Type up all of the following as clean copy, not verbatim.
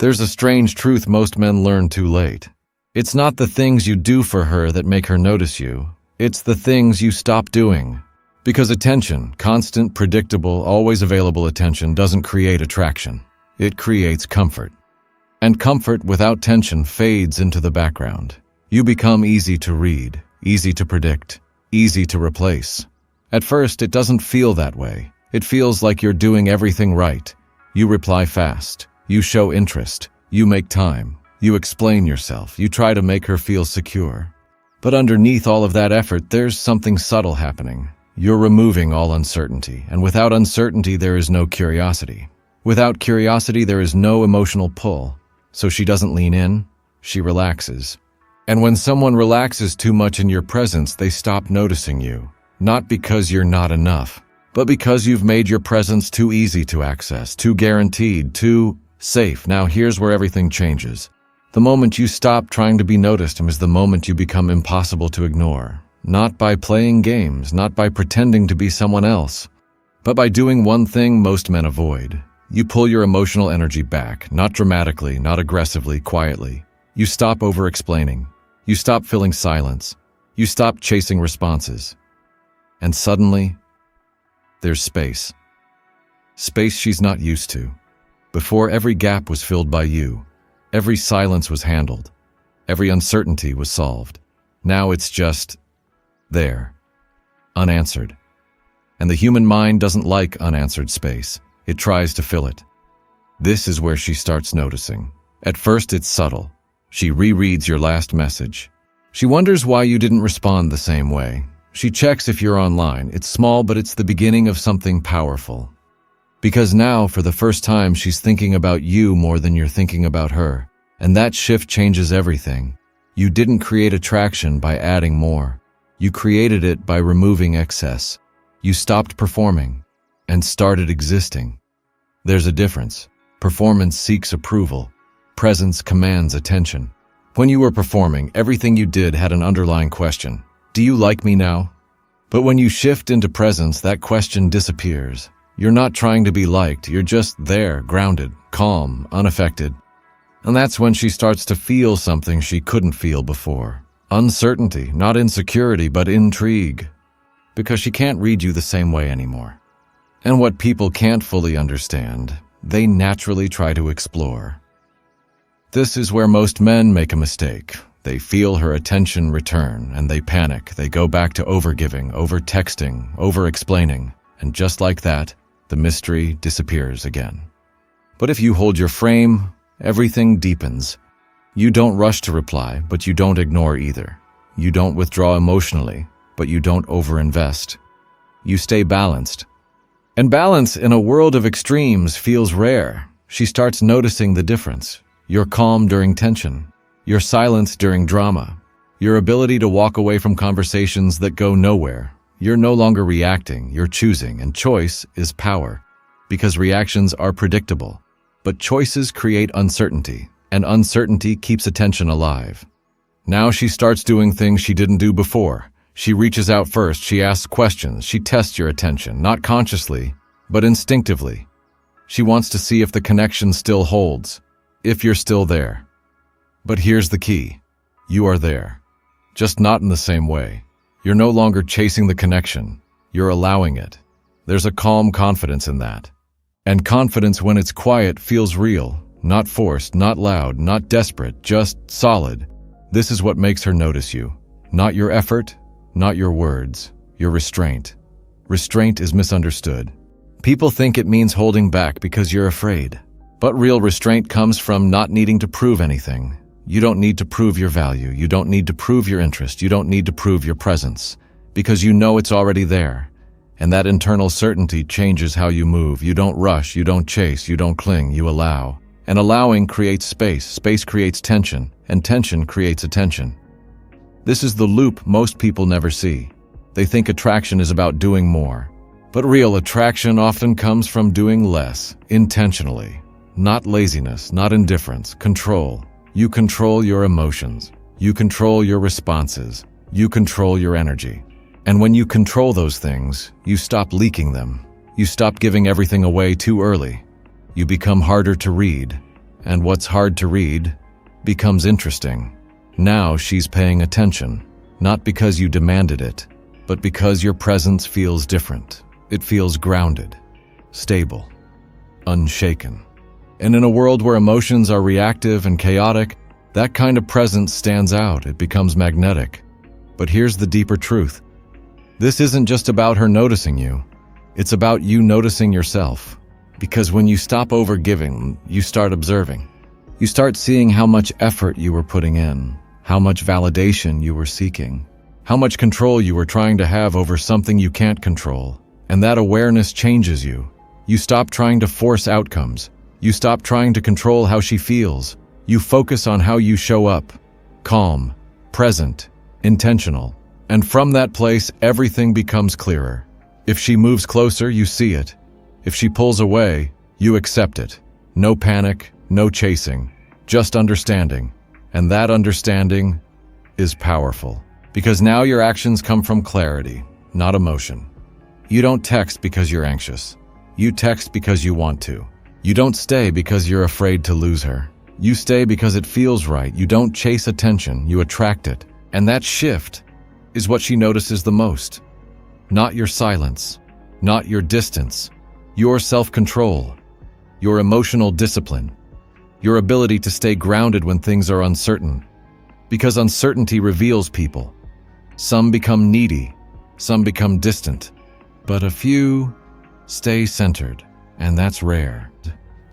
There's a strange truth most men learn too late. It's not the things you do for her that make her notice you. It's the things you stop doing. Because attention, constant, predictable, always available attention, doesn't create attraction. It creates comfort. And comfort without tension fades into the background. You become easy to read, easy to predict, easy to replace. At first, it doesn't feel that way. It feels like you're doing everything right. You reply fast. You show interest. You make time. You explain yourself. You try to make her feel secure. But underneath all of that effort, there's something subtle happening. You're removing all uncertainty, and without uncertainty, there is no curiosity. Without curiosity, there is no emotional pull. So she doesn't lean in, she relaxes. And when someone relaxes too much in your presence, they stop noticing you. Not because you're not enough, but because you've made your presence too easy to access, too guaranteed, too safe. Now here's where everything changes. The moment you stop trying to be noticed is the moment you become impossible to ignore. Not by playing games, not by pretending to be someone else, but by doing one thing most men avoid. You pull your emotional energy back, not dramatically, not aggressively, quietly. You stop over-explaining. You stop filling silence. You stop chasing responses. And suddenly, there's space. Space she's not used to. Before, every gap was filled by you. Every silence was handled. Every uncertainty was solved. Now it's just there, unanswered. And the human mind doesn't like unanswered space. It tries to fill it. This is where she starts noticing. At first, it's subtle. She rereads your last message. She wonders why you didn't respond the same way. She checks if you're online. It's small, but it's the beginning of something powerful. Because now, for the first time, she's thinking about you more than you're thinking about her. And that shift changes everything. You didn't create attraction by adding more. You created it by removing excess. You stopped performing and started existing. There's a difference. Performance seeks approval. Presence commands attention. When you were performing, everything you did had an underlying question. Do you like me now? But when you shift into presence, that question disappears. You're not trying to be liked. You're just there, grounded, calm, unaffected. And that's when she starts to feel something she couldn't feel before. Uncertainty, not insecurity, but intrigue. Because she can't read you the same way anymore. And what people can't fully understand, they naturally try to explore. This is where most men make a mistake. They feel her attention return, and they panic. They go back to overgiving, over-texting, over-explaining. And just like that, the mystery disappears again. But if you hold your frame, everything deepens. You don't rush to reply, but you don't ignore either. You don't withdraw emotionally, but you don't overinvest. You stay balanced. And balance in a world of extremes feels rare. She starts noticing the difference. Your calm during tension. Your silence during drama. Your ability to walk away from conversations that go nowhere. You're no longer reacting, you're choosing, and choice is power. Because reactions are predictable. But choices create uncertainty. And uncertainty keeps attention alive. Now she starts doing things she didn't do before. She reaches out first, she asks questions, she tests your attention, not consciously, but instinctively. She wants to see if the connection still holds, if you're still there. But here's the key. You are there. Just not in the same way. You're no longer chasing the connection. You're allowing it. There's a calm confidence in that. And confidence, when it's quiet, feels real. Not forced, not loud, not desperate, just solid. This is what makes her notice you. Not your effort, not your words, your restraint. Restraint is misunderstood. People think it means holding back because you're afraid. But real restraint comes from not needing to prove anything. You don't need to prove your value. You don't need to prove your interest. You don't need to prove your presence. Because you know it's already there. And that internal certainty changes how you move. You don't rush, you don't chase, you don't cling, you allow. And allowing creates space, space creates tension, and tension creates attention. This is the loop most people never see. They think attraction is about doing more. But real attraction often comes from doing less, intentionally. Not laziness, not indifference, control. You control your emotions. You control your responses. You control your energy. And when you control those things, you stop leaking them. You stop giving everything away too early. You become harder to read. and what's hard to read becomes interesting. Now she's paying attention, not because you demanded it, but because your presence feels different. It feels grounded, stable, unshaken. And in a world where emotions are reactive and chaotic, that kind of presence stands out. It becomes magnetic. But here's the deeper truth. This isn't just about her noticing you. It's about you noticing yourself. Because when you stop overgiving, you start observing. You start seeing how much effort you were putting in, how much validation you were seeking, how much control you were trying to have over something you can't control. And that awareness changes you. You stop trying to force outcomes. You stop trying to control how she feels. You focus on how you show up, calm, present, intentional. And from that place, everything becomes clearer. If she moves closer, you see it. If she pulls away, you accept it. No panic, no chasing, just understanding. And that understanding is powerful. Because now your actions come from clarity, not emotion. You don't text because you're anxious. You text because you want to. You don't stay because you're afraid to lose her. You stay because it feels right. You don't chase attention, you attract it. And that shift is what she notices the most. Not your silence, not your distance, your self-control, your emotional discipline, your ability to stay grounded when things are uncertain. Because uncertainty reveals people. Some become needy, some become distant, but a few stay centered, and that's rare.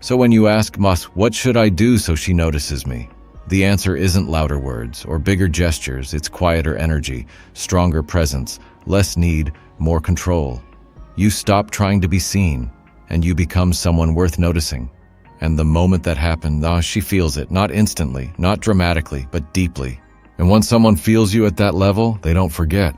So when you ask Mas, what should I do so she notices me? The answer isn't louder words or bigger gestures, it's quieter energy, stronger presence, less need, more control. You stop trying to be seen, and you become someone worth noticing. And the moment that happened, she feels it, not instantly, not dramatically, but deeply. And once someone feels you at that level, they don't forget.